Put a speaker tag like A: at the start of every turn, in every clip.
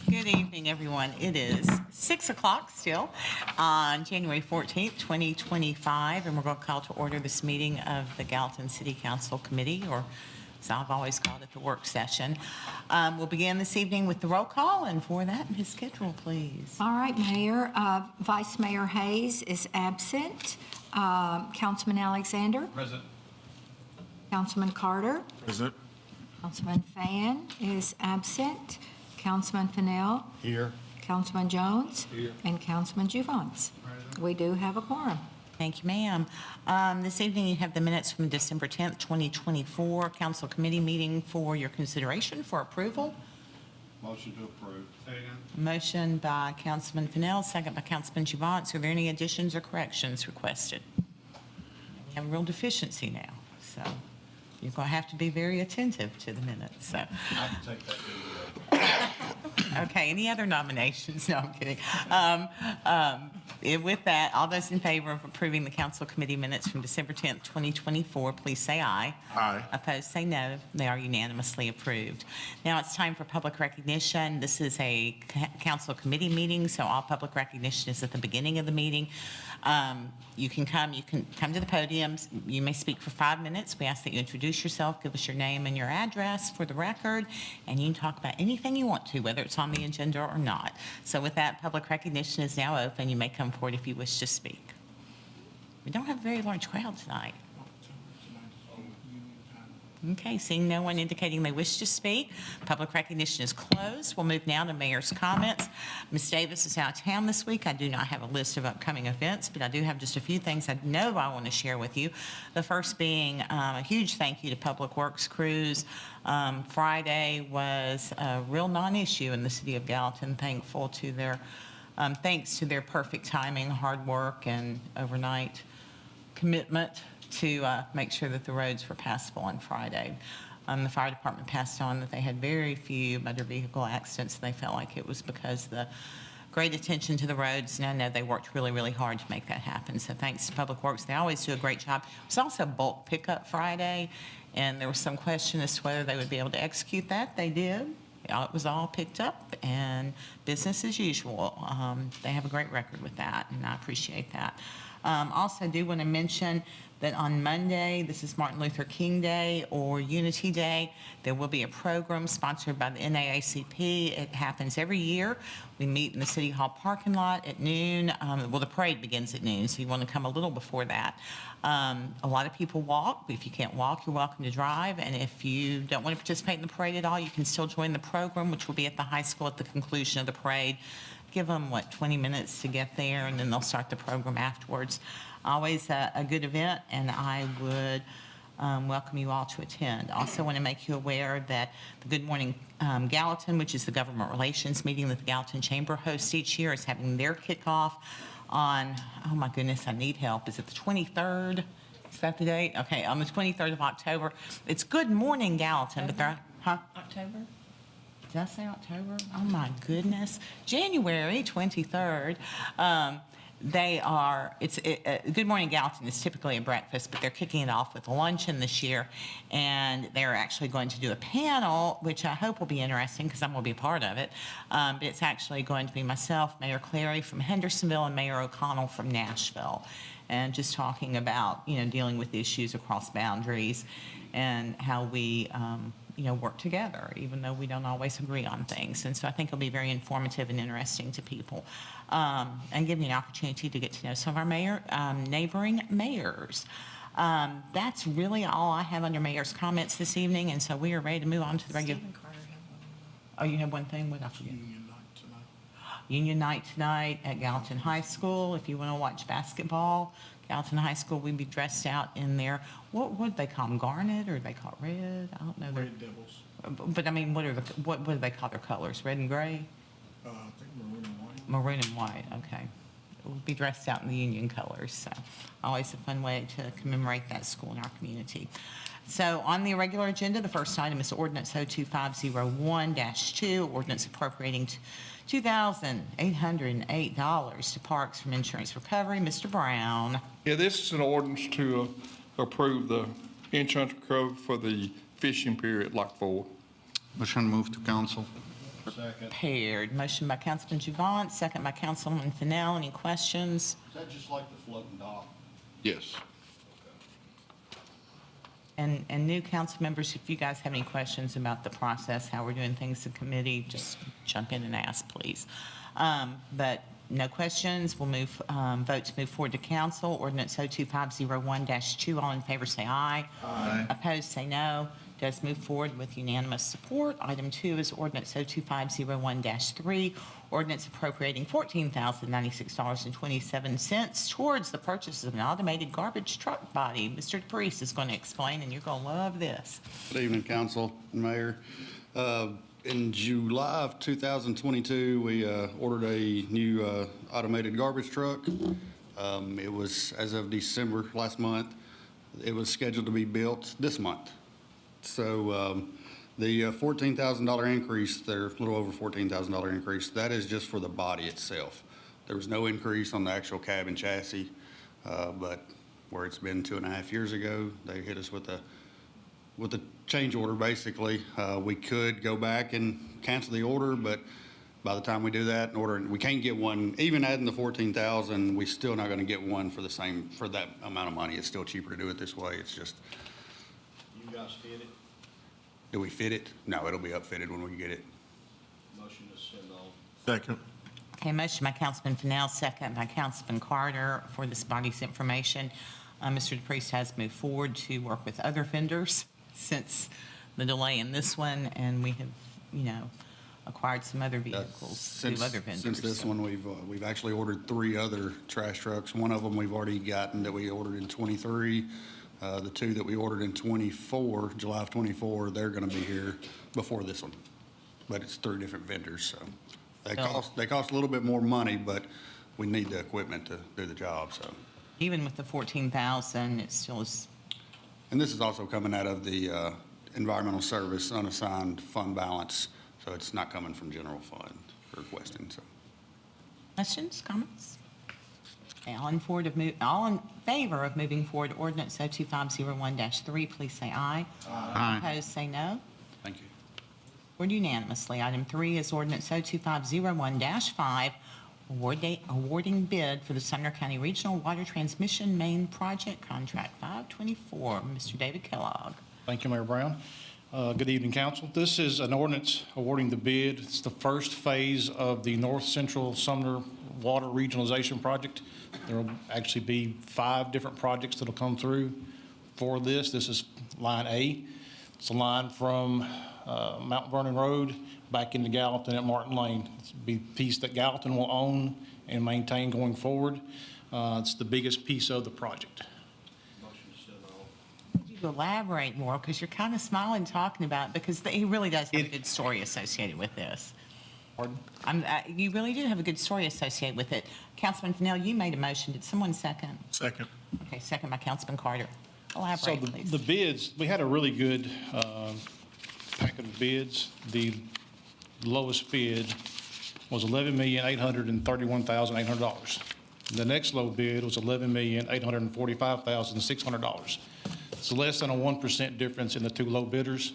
A: Good evening, everyone. It is 6 o'clock still on January 14th, 2025, and we're going to call to order this meeting of the Gallatin City Council Committee, or as I've always called it, the work session. We'll begin this evening with the roll call, and for that, Ms. Schedule, please.
B: All right, Mayor. Vice Mayor Hayes is absent. Councilman Alexander?
C: Present.
B: Councilman Carter?
C: Present.
B: Councilman Fan is absent. Councilman Fennell?
C: Here.
B: Councilman Jones?
C: Here.
B: And Councilman Juvance. We do have a quorum.
A: Thank you, ma'am. This evening, you have the minutes from December 10th, 2024 Council Committee meeting for your consideration for approval.
C: Motion to approve. Second.
A: Motion by Councilman Fennell, second by Councilman Juvance. Are there any additions or corrections requested? We have a real deficiency now, so you're going to have to be very attentive to the minutes. So.
C: I can take that video.
A: Okay, any other nominations? No, I'm kidding. With that, all those in favor of approving the council committee minutes from December 10th, 2024, please say aye.
C: Aye.
A: Opposed, say no. They are unanimously approved. Now it's time for public recognition. This is a council committee meeting, so all public recognition is at the beginning of the meeting. You can come to the podiums. You may speak for 5 minutes. We ask that you introduce yourself, give us your name and your address for the record, and you can talk about anything you want to, whether it's on the agenda or not. So with that, public recognition is now open. You may come forward if you wish to speak. We don't have a very large crowd tonight. Okay, seeing no one indicating they wish to speak, public recognition is closed. We'll move now to mayor's comments. Ms. Davis is out of town this week. I do not have a list of upcoming events, but I do have just a few things I know I want to share with you. The first being a huge thank you to Public Works crews. Friday was a real non-issue in the city of Gallatin, thanks to their perfect timing, hard work, and overnight commitment to make sure that the roads were passable on Friday. The fire department passed on that they had very few motor vehicle accidents. They felt like it was because the great attention to the roads, and I know they worked really, really hard to make that happen. So thanks to Public Works. They always do a great job. It was also bulk pickup Friday, and there was some question as to whether they would be able to execute that. They did. It was all picked up, and business as usual. They have a great record with that, and I appreciate that. Also, I do want to mention that on Monday, this is Martin Luther King Day or Unity Day, there will be a program sponsored by the NAACP. It happens every year. We meet in the City Hall parking lot at noon. Well, the parade begins at noon, so you want to come a little before that. A lot of people walk. If you can't walk, you're welcome to drive. And if you don't want to participate in the parade at all, you can still join the program, which will be at the high school at the conclusion of the parade. Give them, 20 minutes to get there, and then they'll start the program afterwards. Always a good event, and I would welcome you all to attend. Also want to make you aware that the Good Morning Gallatin, which is the government relations meeting that the Gallatin Chamber hosts each year, is having their kickoff on, oh my goodness, I need help. Is it the 23rd? Is that the date? Okay, on the 23rd of October. It's Good Morning Gallatin, but they're,
B: October?
A: Did I say October? Oh my goodness. January 23rd. Good Morning Gallatin is typically a breakfast, but they're kicking it off with a luncheon this year. And they're actually going to do a panel, which I hope will be interesting because I'm going to be a part of it. But it's actually going to be myself, Mayor Clary from Hendersonville, and Mayor O'Connell from Nashville. And just talking about, dealing with issues across boundaries and how we, work together, even though we don't always agree on things. And so I think it'll be very informative and interesting to people, and give you an opportunity to get to know some of our neighboring mayors. That's really all I have under mayor's comments this evening, and so we are ready to move on to the regular.
B: Stephen Carter had one.
A: Oh, you have one thing? What did I forget?
C: Union night tonight.
A: Union night tonight at Gallatin High School. If you want to watch basketball, Gallatin High School, we'd be dressed out in their, what would they call them, garnet, or they call it red? I don't know.
C: Red Devils.
A: But I mean, what do they call their colors? Red and gray?
C: I think maroon and white.
A: Maroon and white, okay. We'll be dressed out in the Union colors, so always a fun way to commemorate that school in our community. So on the regular agenda, the first item is Ordinance 02501-2, ordinance appropriating $2,808 to parks from insurance recovery. Mr. Brown.
D: Yeah, this is an ordinance to approve the insurance recovery for the fishing pier at Lock 4.
E: Motion to move to council.
C: Second.
A: Paired. Motion by Councilman Juvent, second by Councilman Fennell. Any questions?
C: Is that just like the floating dock?
E: Yes.
A: And new council members, if you guys have any questions about the process, how we're doing things in committee, just jump in and ask, please. But no questions. We'll move, vote to move forward to council. Ordinance 02501-2. All in favor say aye.
E: Aye.
A: Opposed say no. Does move forward with unanimous support. Item 2 is ordinance 02501-3. Ordinance appropriating $14,096.27 towards the purchase of an automated garbage truck body. Mr. DePriest is going to explain, and you're going to love this.
F: Good evening, council and mayor. In July of 2022, we ordered a new automated garbage truck. It was, as of December last month, it was scheduled to be built this month. So the $14,000 increase, there, a little over $14,000 increase, that is just for the body itself. There was no increase on the actual cab and chassis, but where it's been 2.5 years ago, they hit us with a change order, basically. We could go back and cancel the order, but by the time we do that, we can't get one, even adding the $14,000, we're still not gonna get one for that amount of money. It's still cheaper to do it this way. It's just,
C: You guys fit it?
F: do we fit it? No, it'll be upfitted when we get it.
C: Motion to send on.
E: Second.
A: Okay, motion by Councilman Fennell, second by Councilman Carter for this body's information. Mr. DePriest has moved forward to work with other vendors since the delay in this one, and we have, acquired some other vehicles through other vendors.
F: Since this one, we've actually ordered 3 other trash trucks. One of them we've already gotten that we ordered in '23. The 2 that we ordered in '24, July of '24, they're gonna be here before this one. But it's 3 different vendors, so they cost a little bit more money, but we need the equipment to do the job, so.
A: Even with the $14,000, it still is.
F: And this is also coming out of the environmental service unassigned fund balance, so it's not coming from general fund requesting, so.
A: Questions, comments? Okay, all in favor of moving forward ordinance 02501-3, please say aye.
E: Aye.
A: Opposed, say no.
F: Thank you.
A: Ordered unanimously. Item 3 is ordinance 02501-5, awarding bid for the Sumner County Regional Water Transmission Main Project Contract 524. Mr. David Kellogg.
G: Thank you, Mayor Brown. Good evening, council. This is an ordinance awarding the bid. It's the first phase of the North Central Sumner Water Regionalization Project. There will actually be 5 different projects that'll come through for this. This is line A. It's a line from Mount Vernon Road back into Gallatin at Martin Lane. It's a big piece that Gallatin will own and maintain going forward. It's the biggest piece of the project.
C: Motion to send on.
A: Could you elaborate more? Because you're kind of smiling talking about it, because he really does have a good story associated with this.
G: Pardon?
A: You really do have a good story associated with it. Councilman Fennell, you made a motion. Did someone second?
E: Second.
A: Okay, second by Councilman Carter.
G: So
A: Elaborate, please.
G: the bids, we had a really good packet of bids. The lowest bid was $11,831,800. The next low bid was $11,845,600. It's less than a 1% difference in the 2 low bidders.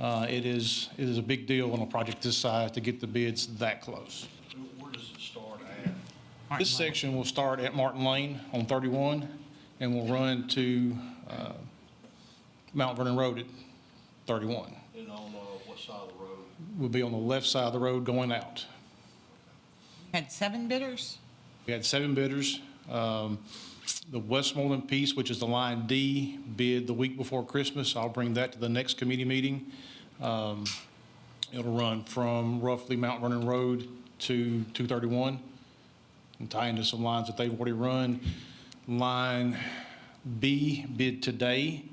G: It is a big deal on a project this size to get the bids that close.
C: Where does it start at?
A: Martin
G: This
A: Lane.
G: section will start at Martin Lane on 31 and will run to Mount Vernon Road at 31.
C: And on what side of the road?
G: We'll be on the left side of the road going out.
A: Had 7 bidders?
G: We had 7 bidders. The Westmoreland piece, which is the line D, bid the week before Christmas. I'll bring that to the next committee meeting. It'll run from roughly Mount Vernon Road to 231 and tie into some lines that they've already run. Line B, bid today.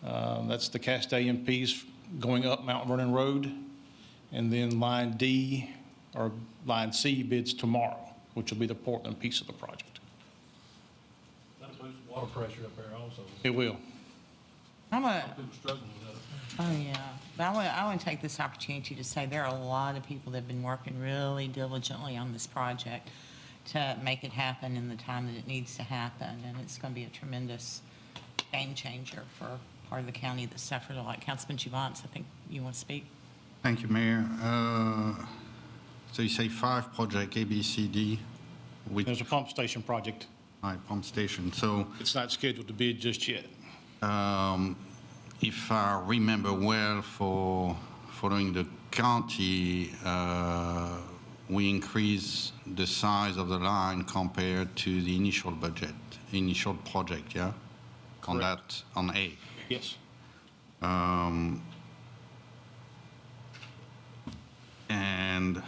G: That's the Castellan piece going up Mount Vernon Road. And then line D, or line C, bids tomorrow, which will be the Portland piece of the project.
H: That'll boost water pressure up there also.
G: It will.
H: People struggling with that.
A: Oh, yeah. But I want to take this opportunity to say there are a lot of people that have been working really diligently on this project to make it happen in the time that it needs to happen. And it's going to be a tremendous game changer for part of the county that suffered a lot. Councilman Juvance, I think you want to speak?
E: Thank you, Mayor. So you say 5 project, A, B, C, D, with
G: There's a pump station project.
E: 5 pump station. So
G: It's not scheduled to bid just yet.
E: if I remember well, for following the county, we increased the size of the line compared to the initial budget, initial project, yeah? On that, on A.
G: Yes.
E: And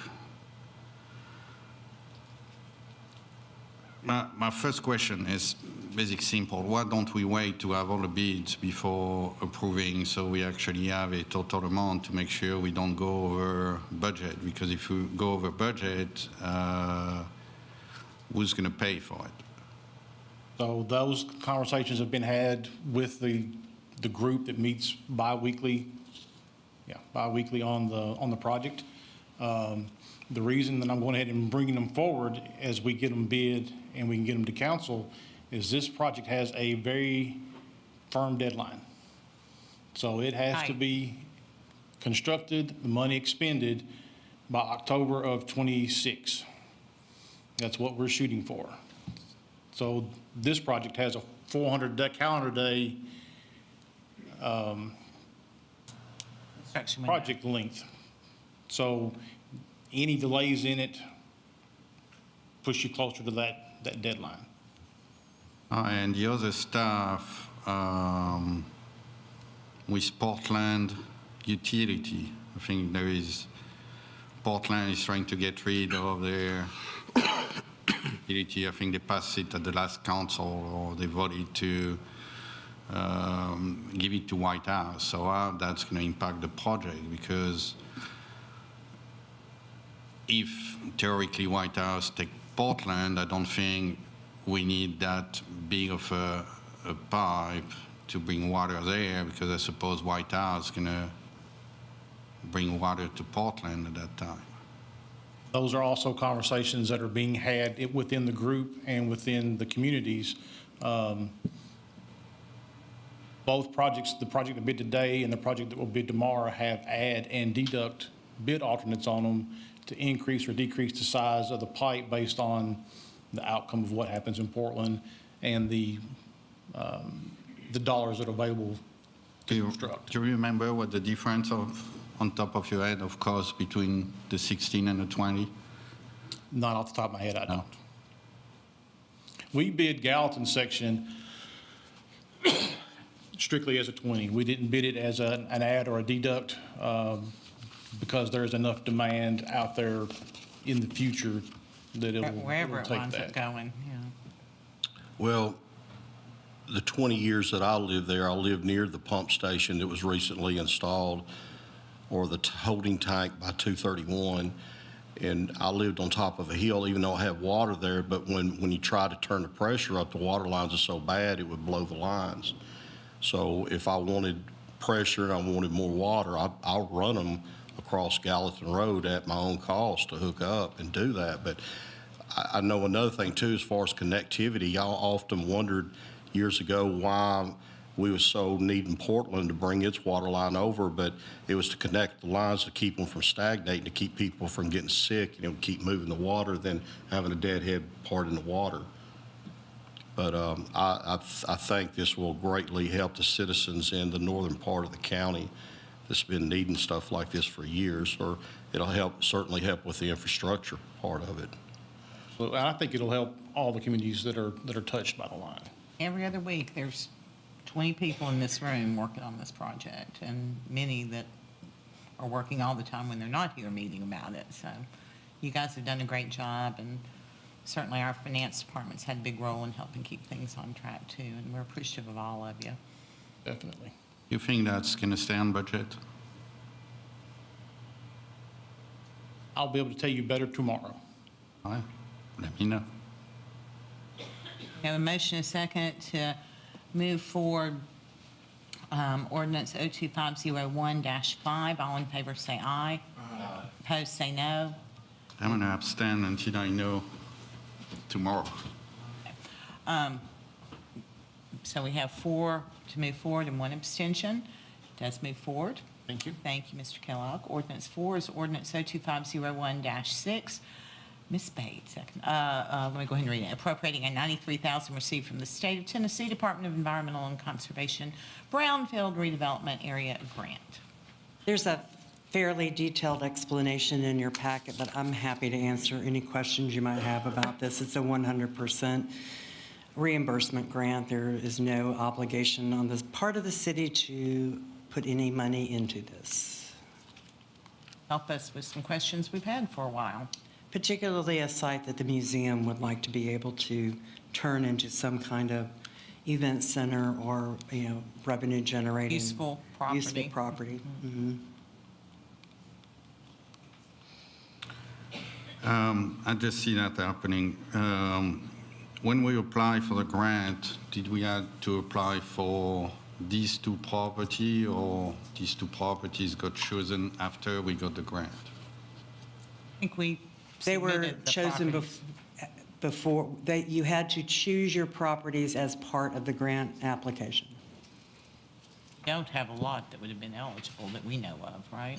E: my first question is basic simple. Why don't we wait to have all the bids before approving, so we actually have a total amount to make sure we don't go over budget? Because if we go over budget, who's going to pay for it?
G: So those conversations have been had with the group that meets bi-weekly on the project. The reason that I'm going ahead and bringing them forward as we get them bid and we can get them to council is this project has a very firm deadline. So it has to
A: Right.
G: be constructed, the money expended by October of '26. That's what we're shooting for. So this project has a 400 calendar day
A: Construction window.
G: project length. So any delays in it push you closer to that deadline.
E: And the other stuff, with Portland Utility, I think Portland is trying to get rid of their utility. I think they passed it at the last council, or they voted to give it to White House. So how that's going to impact the project? Because if theoretically White House take Portland, I don't think we need that big of a pipe to bring water there, because I suppose White House is going to bring water to Portland at that time.
G: Those are also conversations that are being had within the group and within the communities. Both projects, the project that bid today and the project that will bid tomorrow, have add and deduct bid alternates on them to increase or decrease the size of the pipe based on the outcome of what happens in Portland and the dollars that are available to construct.
E: Do you remember what the difference on top of your head of cost between the 16 and the 20?
G: Not off the top of my head, I don't. We bid Gallatin section strictly as a 20. We didn't bid it as an add or a deduct because there's enough demand out there in the future that
A: Wherever
G: it'll
A: it
G: take
A: winds up
G: that.
A: going, yeah.
C: Well, the 20 years that I lived there, I lived near the pump station that was recently installed, or the holding tank by 231. And I lived on top of a hill, even though I had water there, but when you try to turn the pressure up, the water lines are so bad, it would blow the lines. So if I wanted pressure and I wanted more water, I'll run them across Gallatin Road at my own cost to hook up and do that. But I know another thing too, as far as connectivity, I often wondered years ago why we was so needing Portland to bring its water line over, but it was to connect the lines to keep them from stagnating, to keep people from getting sick, keep moving the water than having a deadhead part in the water. But I think this will greatly help the citizens in the northern part of the county that's been needing stuff like this for years, or it'll certainly help with the infrastructure part of it.
G: So I think it'll help all the communities that are touched by the line.
A: Every other week, there's 20 people in this room working on this project, and many that are working all the time when they're not here meeting about it. So you guys have done a great job, and certainly our finance department's had a big role in helping keep things on track too, and we're appreciative of all of you.
G: Definitely.
E: You think that's going to stay on budget?
G: I'll be able to tell you better tomorrow.
E: All right, let me know.
A: We have a motion and a second to move forward ordinance 02501-5. All in favor say aye. Aye. Opposed say no.
E: I'm going to abstain until I know tomorrow.
A: So we have 4 to move forward and 1 abstention. Does move forward.
G: Thank you.
A: Thank you, Mr. Kellogg. Ordinance 4 is ordinance 02501-6. Ms. Bates, second. Let me go ahead and read it. Appropriating a $93,000 received from the State of Tennessee Department of Environmental and Conservation Brownfield Redevelopment Area Grant.
I: There's a fairly detailed explanation in your packet, but I'm happy to answer any questions you might have about this. It's a 100% reimbursement grant. There is no obligation on this part of the city to put any money into this,
A: Help us with some questions we've had for a while.
I: particularly a site that the museum would like to be able to turn into some kind of event center or, revenue generating.
A: Useful property.
I: Useful property. Mhm.
E: I just see that happening. When we apply for the grant, did we have to apply for these 2 property, or these 2 properties got chosen after we got the grant?
A: I think we
I: They were
A: submitted the
I: chosen
A: properties.
I: before, you had to choose your properties as part of the grant application.
A: Don't have a lot that would have been eligible that we know of, right?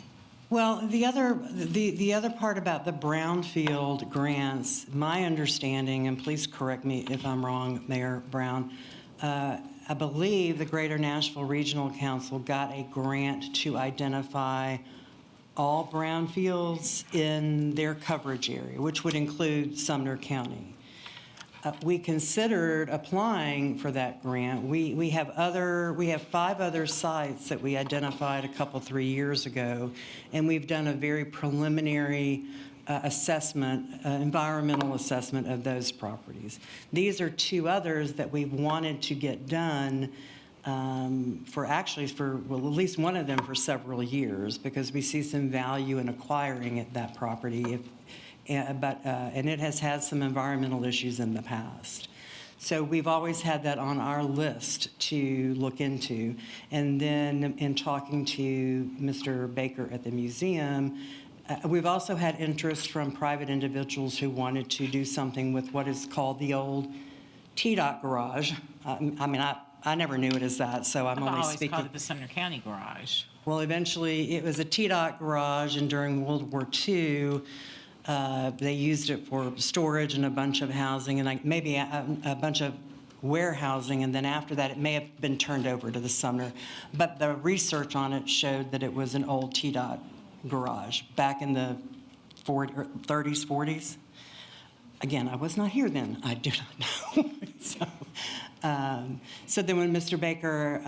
I: Well, the other part about the brownfield grants, my understanding, and please correct me if I'm wrong, Mayor Brown, I believe the Greater Nashville Regional Council got a grant to identify all brownfields in their coverage area, which would include Sumner County. We considered applying for that grant. We have 5 other sites that we identified a couple, 3 years ago, and we've done a very preliminary assessment, environmental assessment of those properties. These are 2 others that we've wanted to get done for at least one of them for several years, because we see some value in acquiring that property and it has had some environmental issues in the past. So we've always had that on our list to look into. And then in talking to Mr. Baker at the museum, we've also had interest from private individuals who wanted to do something with what is called the old TDOT garage. I never knew it as that, so I'm
A: I've
I: only
A: always
I: speaking.
A: called it the Sumner County Garage.
I: Well, eventually, it was a TDOT garage, and during World War II, they used it for storage and a bunch of housing, and maybe a bunch of warehousing, and then after that, it may have been turned over to the Sumner. But the research on it showed that it was an old TDOT garage back in the 30s, 40s. Again, I was not here then. I do not know. So then when Mr. Baker,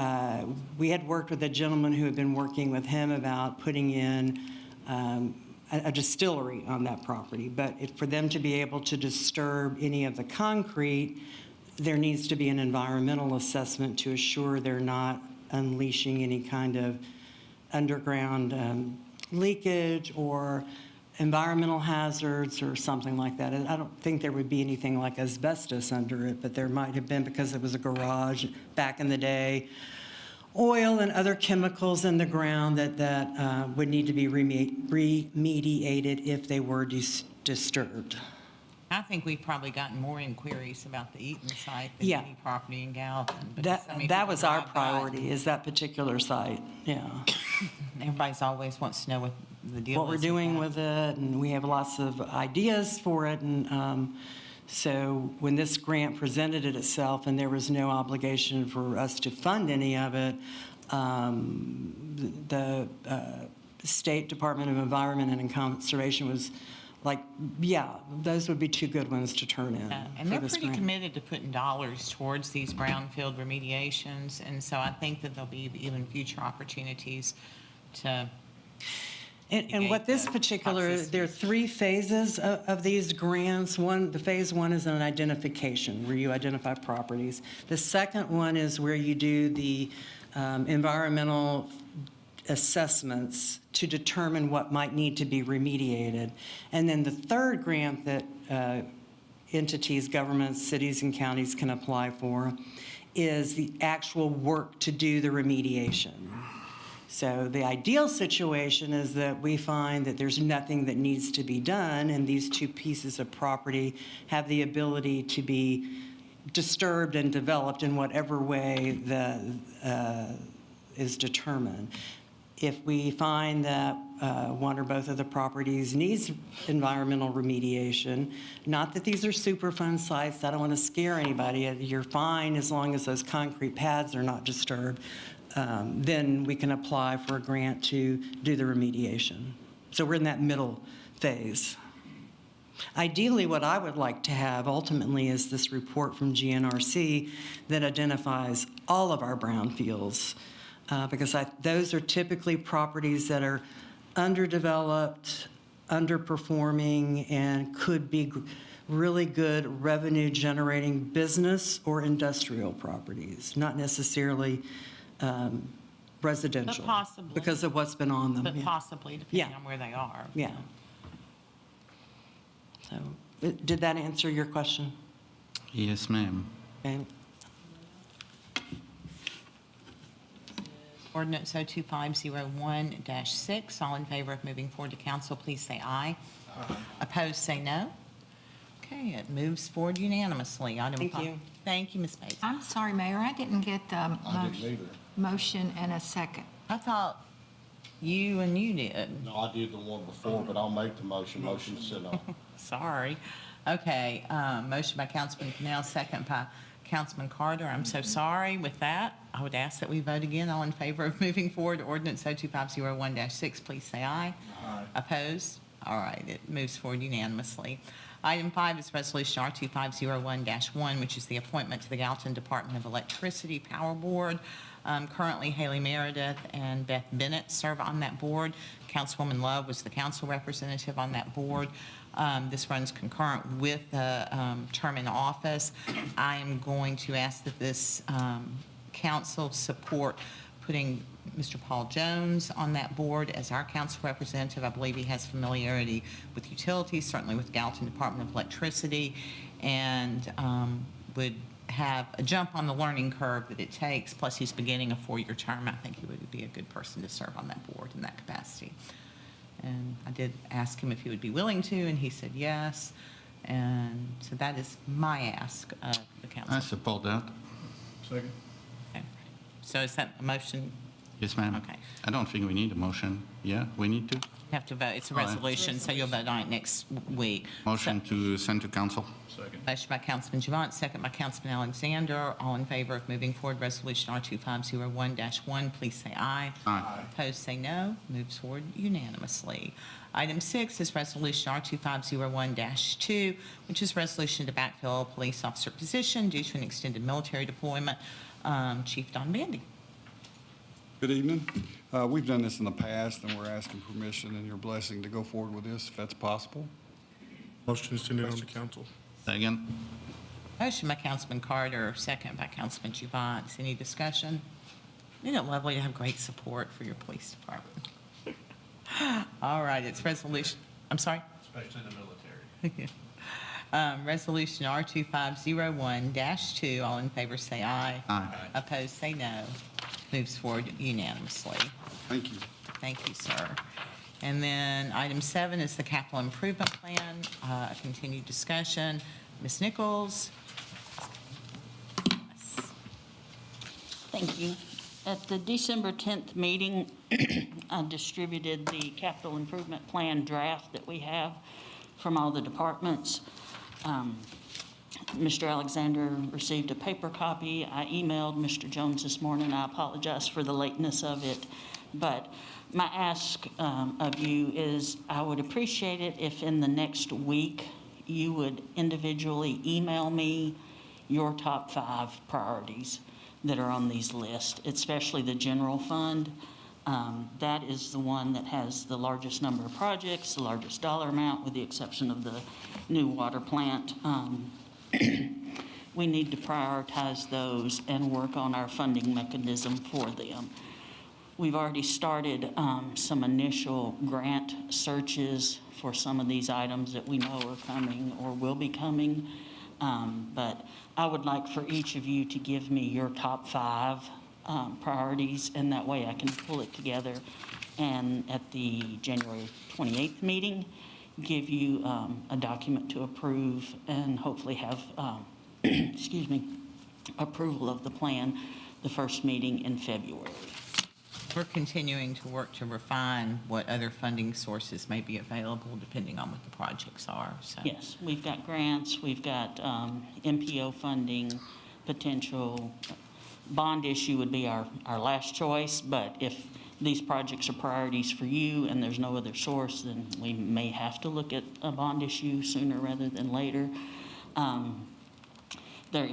I: we had worked with a gentleman who had been working with him about putting in a distillery on that property. But for them to be able to disturb any of the concrete, there needs to be an environmental assessment to assure they're not unleashing any kind of underground leakage or environmental hazards or something like that. And I don't think there would be anything like asbestos under it, but there might have been, because it was a garage back in the day, oil and other chemicals in the ground that would need to be remediated if they were disturbed.
A: I think we've probably gotten more inquiries about the Eaton site than
I: Yeah.
A: any property in Gallatin. because, I mean,
I: That
A: people
I: was our
A: drive by,
I: priority, is that particular site, yeah.
A: Everybody's always wants to know what the deal is.
I: What we're doing with it, and we have lots of ideas for it, and so when this grant presented itself and there was no obligation for us to fund any of it, the State Department of Environment and Conservation was like, yeah, those would be 2 good ones to turn in
A: And
I: for
A: they're
I: this
A: pretty
I: grant.
A: committed to putting dollars towards these brownfield remediations, and so I think that there'll be even future opportunities to.
I: And what this particular, there are 3 phases of these grants. The phase 1 is an identification, where you identify properties. The second one is where you do the environmental assessments to determine what might need to be remediated. And then the third grant that entities, governments, cities, and counties can apply for is the actual work to do the remediation. So the ideal situation is that we find that there's nothing that needs to be done, and these 2 pieces of property have the ability to be disturbed and developed in whatever way that is determined. If we find that one or both of the properties needs environmental remediation, not that these are Superfund sites, I don't want to scare anybody, you're fine as long as those concrete pads are not disturbed, then we can apply for a grant to do the remediation. So we're in that middle phase. Ideally, what I would like to have ultimately is this report from GNRC that identifies all of our brownfields, because those are typically properties that are underdeveloped, underperforming, and could be really good revenue-generating business or industrial properties, not necessarily residential.
A: But possibly.
I: Because of what's been on them.
A: But
I: yeah.
A: possibly, depending
I: Yeah.
A: on where they are.
I: Yeah. So, did that answer your question?
E: Yes, ma'am.
I: Okay.
A: Ordinance 02501-6, all in favor of moving forward to council, please say aye. Opposed, say no. Okay, it moves forward unanimously. Item
I: Thank
A: five-
I: you.
A: Thank you, Ms. Bates.
B: I'm sorry, Mayor, I didn't get the
C: I didn't either.
B: motion and a second.
A: I thought you did.
C: No, I did the one before, but I'll make the motion. Motion to send off.
A: Sorry. Okay, motion by Councilman Cannell, second by Councilman Carter. I'm so sorry. With that, I would ask that we vote again. All in favor of moving forward to ordinance 02501-6, please say aye. Aye. Opposed? All right, it moves forward unanimously. Item 5 is Resolution R2501-1, which is the appointment to the Gallatin Department of Electricity Power Board. Currently, Haley Meredith and Beth Bennett serve on that board. Councilwoman Love was the council representative on that board. This runs concurrent with the term in office. I am going to ask that this council support putting Mr. Paul Jones on that board as our council representative. I believe he has familiarity with utilities, certainly with Gallatin Department of Electricity, and would have a jump on the learning curve that it takes, plus he's beginning a 4-year term. I think he would be a good person to serve on that board in that capacity. And I did ask him if he would be willing to, and he said yes. And so that is my ask of the council.
E: I support that.
H: Second.
A: Okay. So is that a motion?
E: Yes, ma'am.
A: Okay.
E: I don't think we need a motion. Yeah, we need to.
A: You have to vote. It's a
E: All right.
A: resolution, so you'll vote on it next week.
E: Motion to send to council.
H: Second.
A: Motion by Councilman Javant, second by Councilman Alexander. All in favor of moving forward Resolution R2501-1, please say aye.
E: Aye.
A: Opposed, say no. Moves forward unanimously. Item 6 is Resolution R2501-2, which is resolution to backfill a police officer position due to an extended military deployment. Chief Don Bandy.
F: Good evening. We've done this in the past, and we're asking permission and your blessing to go forward with this, if that's possible.
J: Motion to send it on to council.
E: Second.
A: Motion by Councilman Carter, second by Councilman Javant. Any discussion? Isn't it lovely to have great support for your police department? All right, it's resolution, I'm sorry?
H: Especially in the military.
A: Resolution R2501-2, all in favor say aye.
E: Aye.
A: Opposed, say no. Moves forward unanimously.
F: Thank you.
A: Thank you, sir. And then item 7 is the capital improvement plan, continued discussion. Ms. Nichols?
K: Thank you. At the December 10th meeting, I distributed the capital improvement plan draft that we have from all the departments. Mr. Alexander received a paper copy. I emailed Mr. Jones this morning. I apologize for the lateness of it. But my ask of you is I would appreciate it if in the next week you would individually email me your top 5 priorities that are on these lists, especially the general fund. That is the one that has the largest number of projects, the largest dollar amount, with the exception of the new water plant. We need to prioritize those and work on our funding mechanism for them. We've already started some initial grant searches for some of these items that we know are coming or will be coming. But I would like for each of you to give me your top 5 priorities, and that way I can pull it together and at the January 28th meeting, give you a document to approve and hopefully have excuse me, approval of the plan, the first meeting in February.
A: We're continuing to work to refine what other funding sources may be available depending on what the projects are, so.
K: Yes, we've got grants, we've got MPO funding, potential. Bond issue would be our last choice, but if these projects are priorities for you and there's no other source, then we may have to look at a bond issue sooner rather than later. There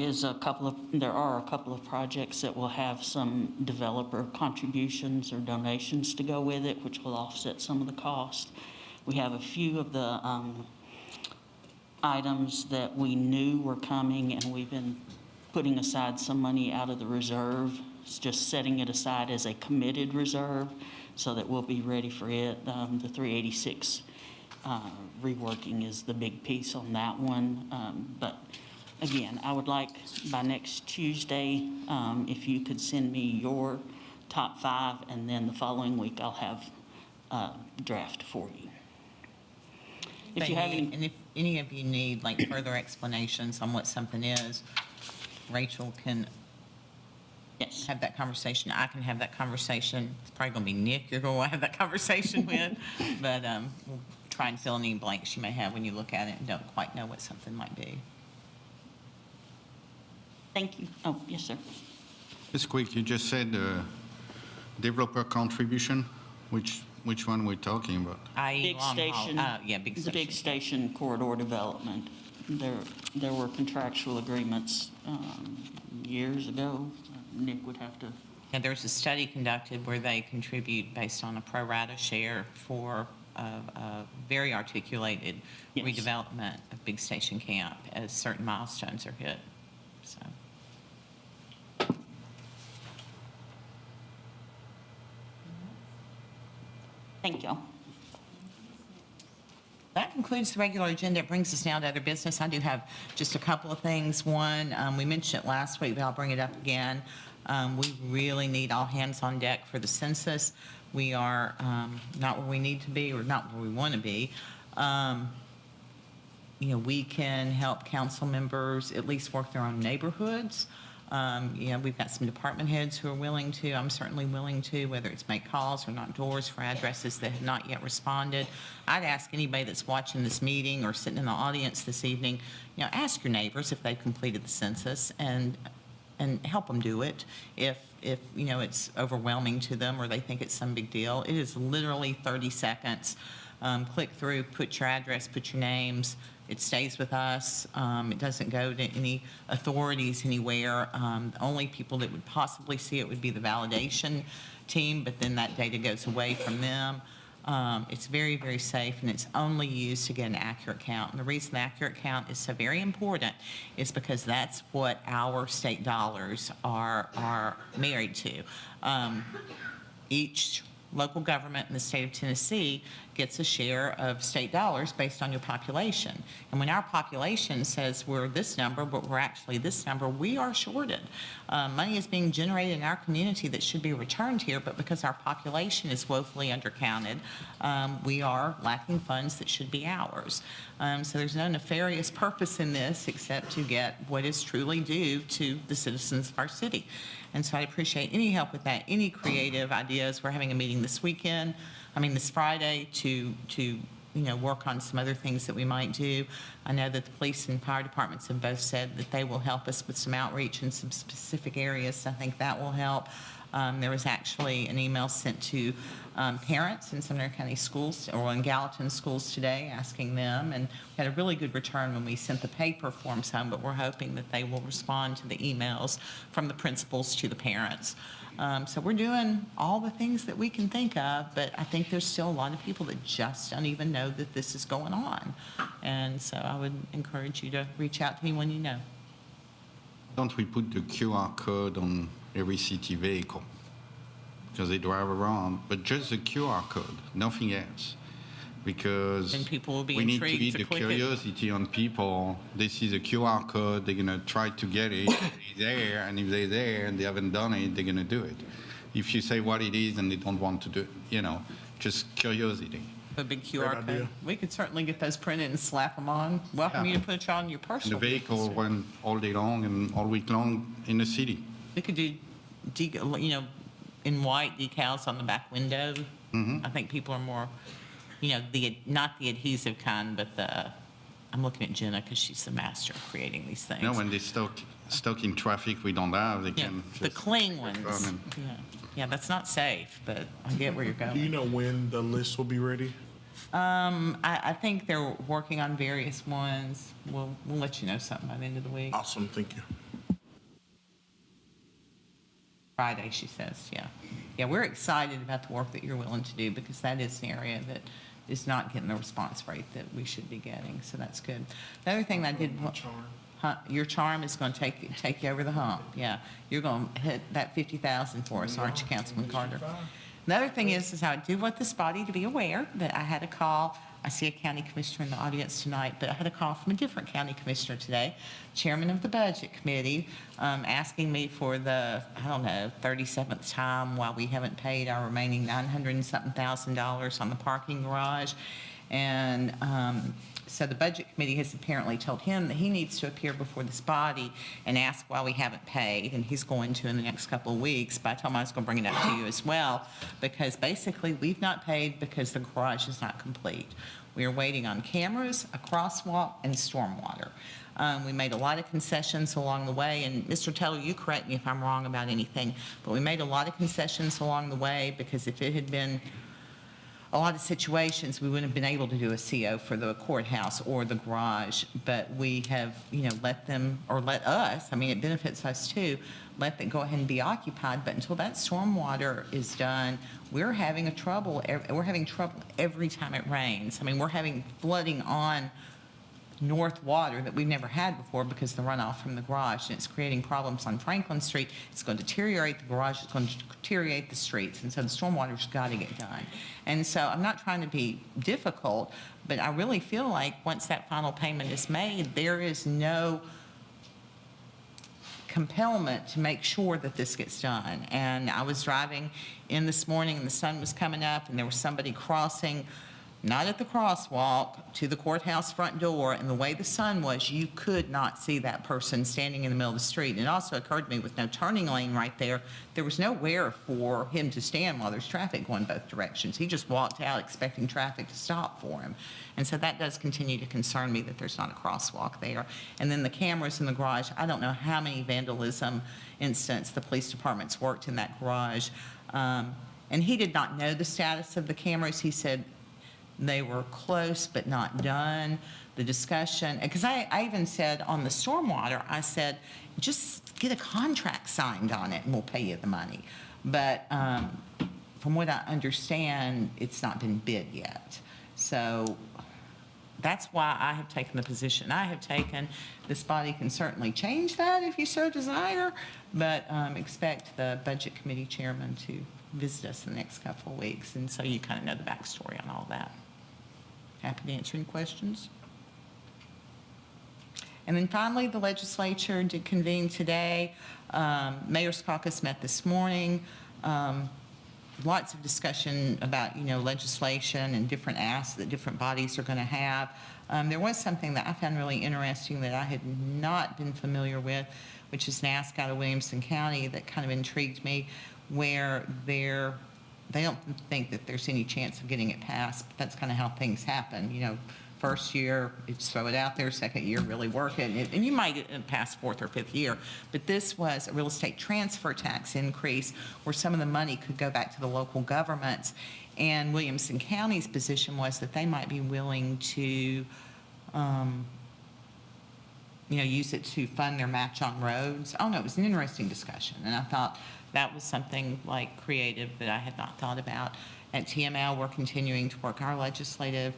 K: are a couple of projects that will have some developer contributions or donations to go with it, which will offset some of the cost. We have a few of the items that we knew were coming, and we've been putting aside some money out of the reserve. It's just setting it aside as a committed reserve so that we'll be ready for it. The 386 reworking is the big piece on that one. But again, I would like by next Tuesday, if you could send me your top 5, and then the following week I'll have a draft for you. If you have any,
A: And if any of you need like further explanations on what something is, Rachel can
K: yes,
A: have that conversation. I can have that conversation. It's probably going to be Nick you're going to have that conversation with, but we'll try and fill any blanks you may have when you look at it and don't quite know what something might be.
K: thank you. Oh, yes, sir.
E: Just quick, you just said developer contribution. Which one we're talking about?
A: i.e.
K: Big
A: long haul.
K: station.
A: Yeah, big
K: The
A: station.
K: big station corridor development. There were contractual agreements years ago. Nick would have to,
A: And there's a study conducted where they contribute based on a pro rata share for a very articulated
K: Yes.
A: redevelopment of Big Station Camp as certain milestones are hit, so.
K: thank y'all.
A: That concludes the regular agenda. It brings us now to other business. I do have just a couple of things. One, we mentioned it last week, but I'll bring it up again. We really need all hands on deck for the census. We are not where we need to be or not where we want to be. We can help council members at least work their own neighborhoods. We've got some department heads who are willing to. I'm certainly willing to, whether it's make calls or knock doors for addresses that have not yet responded. I'd ask anybody that's watching this meeting or sitting in the audience this evening, ask your neighbors if they've completed the census and help them do it if it's overwhelming to them or they think it's some big deal. It is literally 30 seconds. Click through, put your address, put your names. It stays with us. It doesn't go to any authorities anywhere. The only people that would possibly see it would be the validation team, but then that data goes away from them. It's very, very safe, and it's only used to get an accurate count. And the reason the accurate count is so very important is because that's what our state dollars are married to. Each local government in the state of Tennessee gets a share of state dollars based on your population. And when our population says we're this number, but we're actually this number, we are shorted. Money is being generated in our community that should be returned here, but because our population is woefully undercounted, we are lacking funds that should be ours. So there's no nefarious purpose in this except to get what is truly due to the citizens of our city. And so I'd appreciate any help with that, any creative ideas. We're having a meeting this Friday to work on some other things that we might do. I know that the police and fire departments have both said that they will help us with some outreach in some specific areas. So I think that will help. There was actually an email sent to parents in Seminary County schools or in Gallatin schools today asking them, and we had a really good return when we sent the paper forms home, but we're hoping that they will respond to the emails from the principals to the parents. So we're doing all the things that we can think of, but I think there's still a lot of people that just don't even know that this is going on. And so I would encourage you to reach out to anyone you know.
E: Don't we put the QR code on every city vehicle? Because they drive around, but just the QR code, nothing else. Because
A: Then people will be
E: we need to
A: intrigued
E: be
A: to
E: the
A: click it.
E: curiosity on people. They see the QR code, they're gonna try to get it. It's there, and if they're there and they haven't done it, they're gonna do it. If you say what it is and they don't want to do it, just curiosity.
A: a big QR
J: idea.
A: code. We could certainly get those printed and slap them on. Welcome
E: Yeah.
A: you to put it on your
E: The
A: personal
E: vehicle run all day long and all week long in the city.
A: We could do, in white decals on the back window. I think people are more, not the adhesive kind, but I'm looking at Jenna because she's the master of creating these things.
E: When they're stuck in traffic we don't have, they
A: Yeah,
E: can
A: the
E: just
A: clean
E: run
A: ones.
E: and-
A: Yeah, that's not safe, but I get where you're
J: Do you
A: going.
J: know when the list will be ready?
A: I think they're working on various ones. We'll let you know something by the end of the week.
J: Awesome, thank you.
A: Friday, she says, yeah. Yeah, we're excited about the work that you're willing to do because that is an area that is not getting the response rate that we should be getting, so that's good. The other thing that I did. Your charm is going to take you over the hump, yeah. You're going to hit that 50,000 for us, aren't you, Councilman Carter? The other thing is I do want this body to be aware that I had a call. I see a county commissioner in the audience tonight, but I had a call from a different county commissioner today, chairman of the budget committee, asking me for the, 37th time why we haven't paid our remaining $900 and something thousand on the parking garage. And so the budget committee has apparently told him that he needs to appear before this body and ask why we haven't paid, and he's going to in the next couple of weeks. But I told him I was going to bring it up to you as well, because basically we've not paid because the garage is not complete. We are waiting on cameras, a crosswalk, and stormwater. We made a lot of concessions along the way, and Mr. Taylor, you correct me if I'm wrong about anything, but we made a lot of concessions along the way because if it had been a lot of situations, we wouldn't have been able to do a CO for the courthouse or the garage, but we have, let them, or let us, it benefits us too, let them go ahead and be occupied, but until that stormwater is done, we're having trouble every time it rains. We're having flooding on north water that we've never had before because of the runoff from the garage, and it's creating problems on Franklin Street. It's going to deteriorate the garage, it's going to deteriorate the streets, and so the stormwater's got to get done. And so I'm not trying to be difficult, but I really feel like once that final payment is made, there is no compellment to make sure that this gets done. And I was driving in this morning and the sun was coming up and there was somebody crossing, not at the crosswalk, to the courthouse front door, and the way the sun was, you could not see that person standing in the middle of the street. And it also occurred to me, with no turning lane right there, there was nowhere for him to stand while there's traffic going both directions. He just walked out expecting traffic to stop for him. And so that does continue to concern me that there's not a crosswalk there. And then the cameras in the garage, I don't know how many vandalism incidents the police department's worked in that garage. And he did not know the status of the cameras. He said they were close but not done. The discussion, because I even said on the stormwater, I said, just get a contract signed on it and we'll pay you the money. But from what I understand, it's not been bid yet. So that's why I have taken the position I have taken. This body can certainly change that if you so desire, but expect the budget committee chairman to visit us in the next couple of weeks. And so you kind of know the backstory on all that. Happy to answer any questions. And then finally, the legislature did convene today. Mayor's caucus met this morning. Lots of discussion about, legislation and different asks that different bodies are going to have. There was something that I found really interesting that I had not been familiar with, which is an ask out of Williamson County that kind of intrigued me, where they don't think that there's any chance of getting it passed, but that's kind of how things happen. First year, you just throw it out there, second year, really work it, and you might get it past fourth or fifth year. But this was a real estate transfer tax increase where some of the money could go back to the local governments. And Williamson County's position was that they might be willing to, use it to fund their match on roads. Oh, no, it was an interesting discussion, and I thought that was something creative that I had not thought about. At TML, we're continuing to work our legislative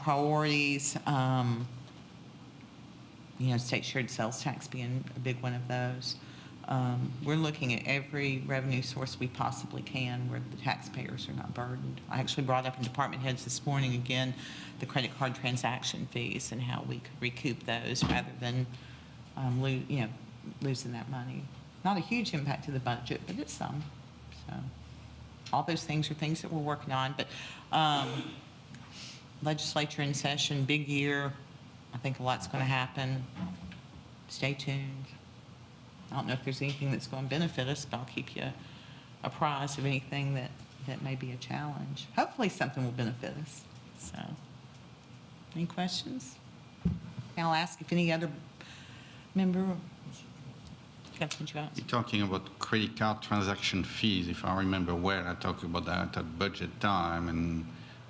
A: priorities. State shared sales tax being a big one of those. We're looking at every revenue source we possibly can where the taxpayers are not burdened. I actually brought up in department heads this morning again the credit card transaction fees and how we could recoup those rather than losing that money. Not a huge impact to the budget, but it's some. So all those things are things that we're working on. But legislature in session, big year. I think a lot's going to happen. Stay tuned. I don't know if there's anything that's going to benefit us, but I'll keep you apprised of anything that may be a challenge. Hopefully something will benefit us. So, any questions? I'll ask if any other member, Councilman Jones.
E: You're talking about credit card transaction fees, if I remember well. I talked about that at budget time. And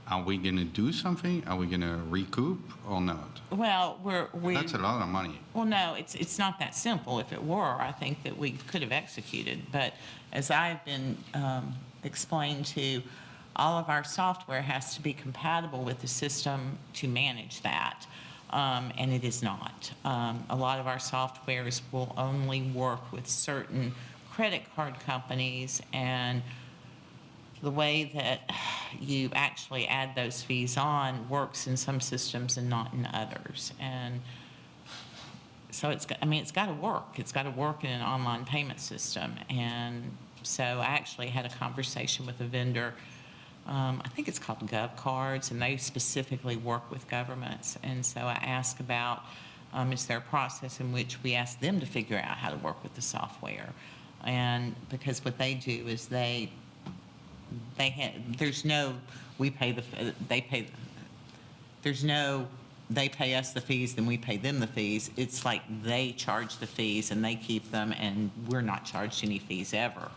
E: are we going to do something? Are we going to recoup or not?
A: Well,
E: That's a lot of money.
A: Well, no, it's not that simple. If it were, I think that we could have executed. But as I've been explained to, all of our software has to be compatible with the system to manage that. And it is not. A lot of our softwares will only work with certain credit card companies, and the way that you actually add those fees on works in some systems and not in others. And so it's got to work. It's got to work in an online payment system. And so I actually had a conversation with a vendor. I think it's called GovCards, and they specifically work with governments. And so I asked about, is there a process in which we ask them to figure out how to work with the software? And because what they do is they pay us the fees, then we pay them the fees. It's like they charge the fees and they keep them, and we're not charged any fees ever,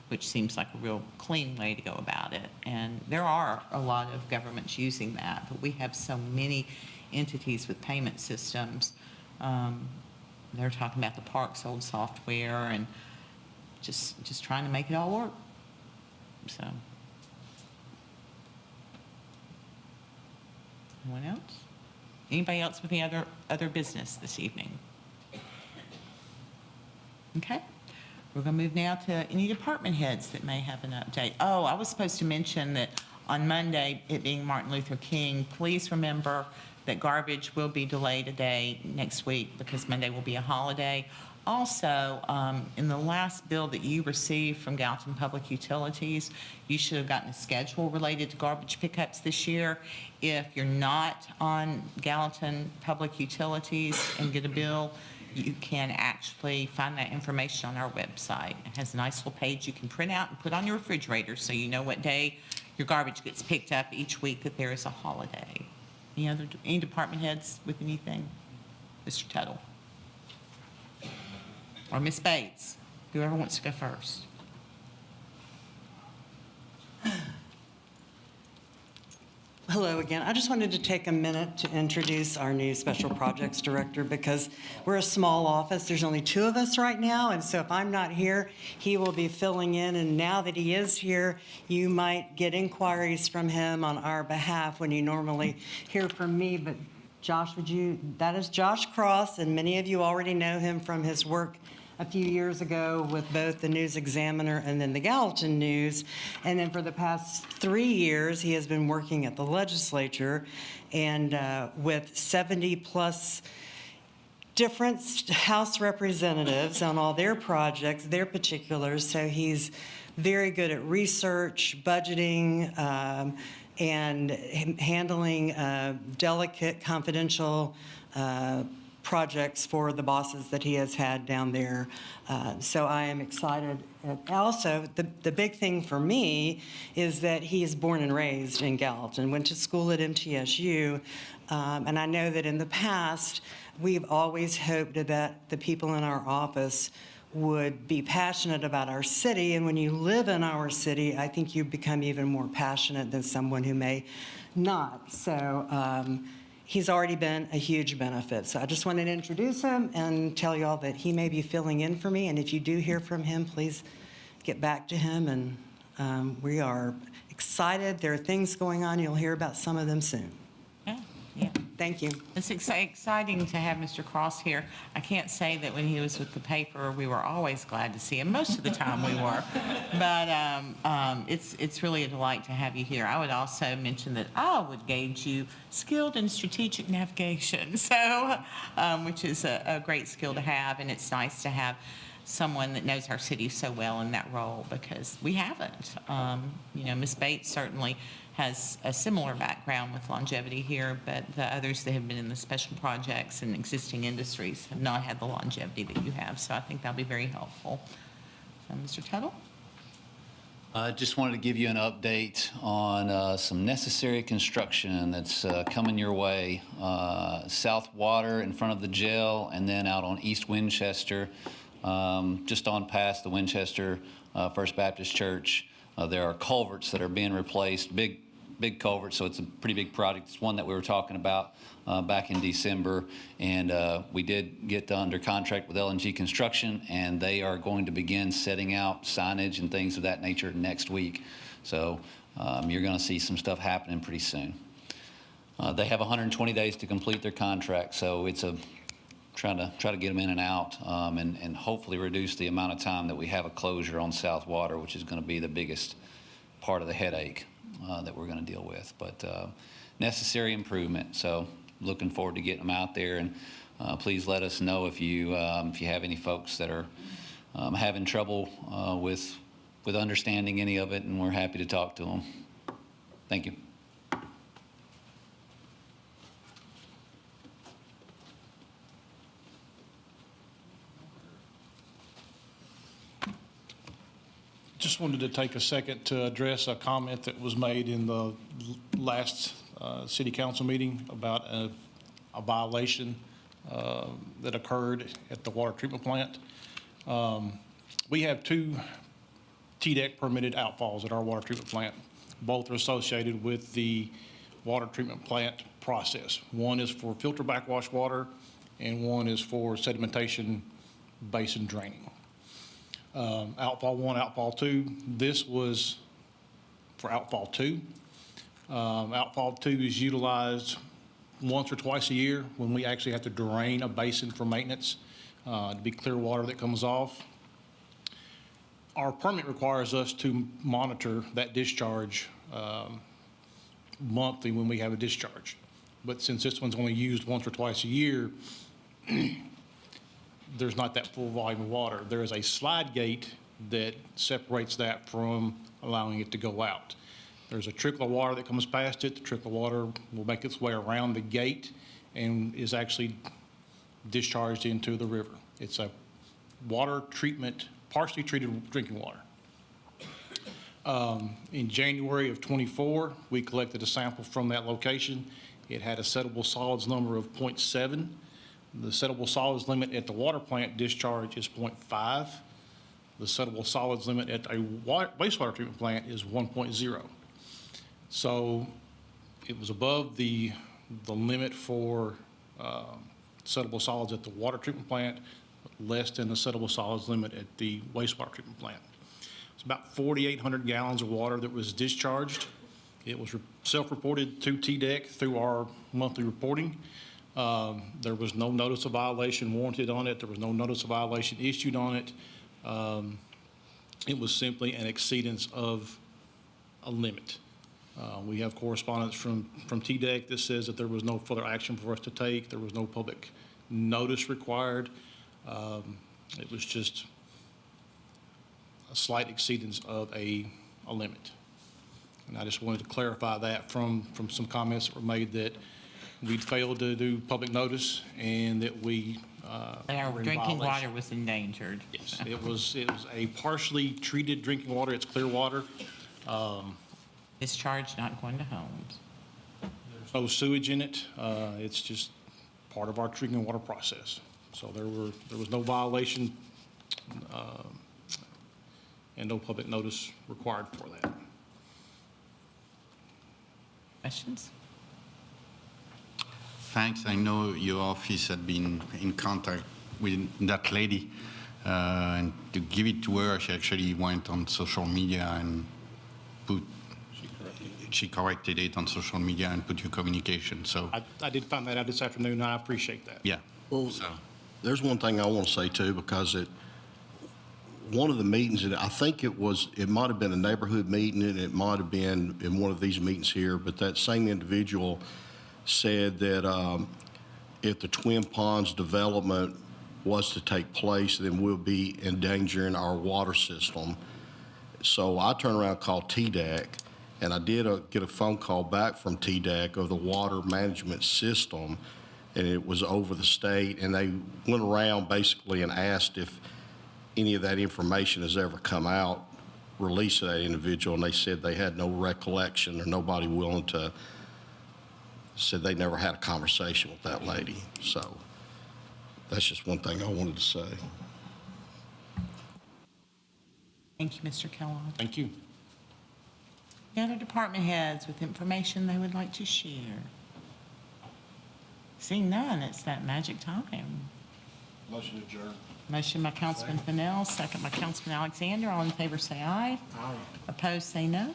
A: which seems like a real clean way to go about it. And there are a lot of governments using that, but we have so many entities with payment systems. They're talking about the Parks old software and just trying to make it all work. So, anyone else? Anybody else with any other business this evening? Okay. We're going to move now to any department heads that may have an update. Oh, I was supposed to mention that on Monday, it being Martin Luther King, please remember that garbage will be delayed a day next week because Monday will be a holiday. Also, in the last bill that you received from Gallatin Public Utilities, you should have gotten a schedule related to garbage pickups this year. If you're not on Gallatin Public Utilities and get a bill, you can actually find that information on our website. It has a nice little page you can print out and put on your refrigerator so you know what day your garbage gets picked up each week that there is a holiday. Any department heads with anything? Mr. Tuttle? Or Ms. Bates, whoever wants to go first.
I: Hello again. I just wanted to take a minute to introduce our new Special Projects Director because we're a small office. There's only 2 of us right now, and so if I'm not here, he will be filling in. And now that he is here, you might get inquiries from him on our behalf when you normally hear from me. But Josh, that is Josh Cross, and many of you already know him from his work a few years ago with both the News Examiner and then the Gallatin News. And then for the past 3 years, he has been working at the legislature and with 70-plus different House representatives on all their projects, their particulars. So he's very good at research, budgeting, and handling delicate, confidential projects for the bosses that he has had down there. So I am excited. Also, the big thing for me is that he is born and raised in Gallatin, went to school at MTSU, and I know that in the past, we've always hoped that the people in our office would be passionate about our city, and when you live in our city, I think you become even more passionate than someone who may not. So he's already been a huge benefit. So I just wanted to introduce him and tell you all that he may be filling in for me, and if you do hear from him, please get back to him, and we are excited. There are things going on. You'll hear about some of them soon.
A: Yeah.
I: Thank you.
A: It's exciting to have Mr. Cross here. I can't say that when he was with the paper, we were always glad to see him. Most of the time we were. But it's really a delight to have you here. I would also mention that I would gauge you skilled in strategic navigation, so which is a great skill to have, and it's nice to have someone that knows our city so well in that role, because we haven't. Ms. Bates certainly has a similar background with longevity here, but the others that have been in the special projects and existing industries have not had the longevity that you have. So I think that'll be very helpful. Mr. Tuttle?
L: I just wanted to give you an update on some necessary construction that's coming your way. South Water in front of the jail, and then out on East Winchester, just on past the Winchester First Baptist Church. There are culverts that are being replaced, big culverts, so it's a pretty big project. It's one that we were talking about back in December, and we did get under contract with LNG Construction, and they are going to begin setting out signage and things of that nature next week. So you're going to see some stuff happening pretty soon. They have 120 days to complete their contract, so it's try to get them in and out, and hopefully reduce the amount of time that we have a closure on South Water, which is going to be the biggest part of the headache that we're going to deal with. But necessary improvement. So looking forward to getting them out there, and please let us know if you have any folks that are having trouble with understanding any of it, and we're happy to talk to them. Thank you.
G: Just wanted to take a second to address a comment that was made in the last city council meeting about a violation that occurred at the water treatment plant. We have 2 TDEC permitted outfalls at our water treatment plant. Both are associated with the water treatment plant process. One is for filter backwash water, and one is for sedimentation basin draining. Outfall 1, outfall 2. This was for outfall 2. Outfall 2 is utilized once or twice a year when we actually have to drain a basin for maintenance to be clear water that comes off. Our permit requires us to monitor that discharge monthly when we have a discharge. But since this one's only used once or twice a year, there's not that full volume of water. There is a slide gate that separates that from allowing it to go out. There's a trickle of water that comes past it. The trickle of water will make its way around the gate and is actually discharged into the river. It's a water treatment, partially treated drinking water. In January of '24, we collected a sample from that location. It had a settable solids number of 0.7. The settable solids limit at the water plant discharge is 0.5. The settable solids limit at a wastewater treatment plant is 1.0. So it was above the limit for settable solids at the water treatment plant, less than the settable solids limit at the wastewater treatment plant. It's about 4,800 gallons of water that was discharged. It was self-reported to TDEC through our monthly reporting. There was no notice of violation warranted on it. There was no notice of violation issued on it. It was simply an exceedance of a limit. We have correspondence from TDEC that says that there was no further action for us to take. There was no public notice required. It was just a slight exceedance of a limit. And I just wanted to clarify that from some comments that were made that we'd failed to do public notice and that we
A: Our
G: were in
A: drinking
G: violation.
A: water was endangered.
G: Yes, it was a partially treated drinking water. It's clear water.
A: Discharge not going to homes.
G: There's no sewage in it. It's just part of our drinking water process. So there was no violation and no public notice required for that.
A: Questions?
E: Thanks. I know your office had been in contact with that lady, and to give it to her, she actually went on social media and she corrected it on social media and put your communication. So
G: I did find that out this afternoon, and I appreciate that.
E: yeah.
C: Well,
E: So
C: there's one thing I want to say too, because one of the meetings, and I think it might have been a neighborhood meeting, and it might have been in one of these meetings here, but that same individual said that if the Twin Ponds development was to take place, then we'll be endangering our water system. So I turned around and called TDEC, and I did get a phone call back from TDEC of the water management system, and it was over the state, and they went around basically and asked if any of that information has ever come out, released to that individual, and they said they had no recollection or nobody willing to, said they never had a conversation with that lady. So that's just one thing I wanted to say.
A: Thank you, Mr. Kellogg.
G: Thank you.
A: Any other department heads with information they would like to share? Seeing none, it's that magic time.
J: Motion adjourned.
A: Motion by Councilman Fennell, second by Councilman Alexander. All in favor, say aye.
J: Aye.
A: Opposed, say no.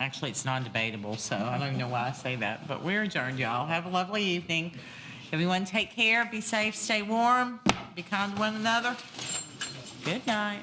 A: Actually, it's non-debatable, so I don't even know why I say that, but we're adjourned, y'all. Have a lovely evening. Everyone take care, be safe, stay warm, be kind to one another. Good night.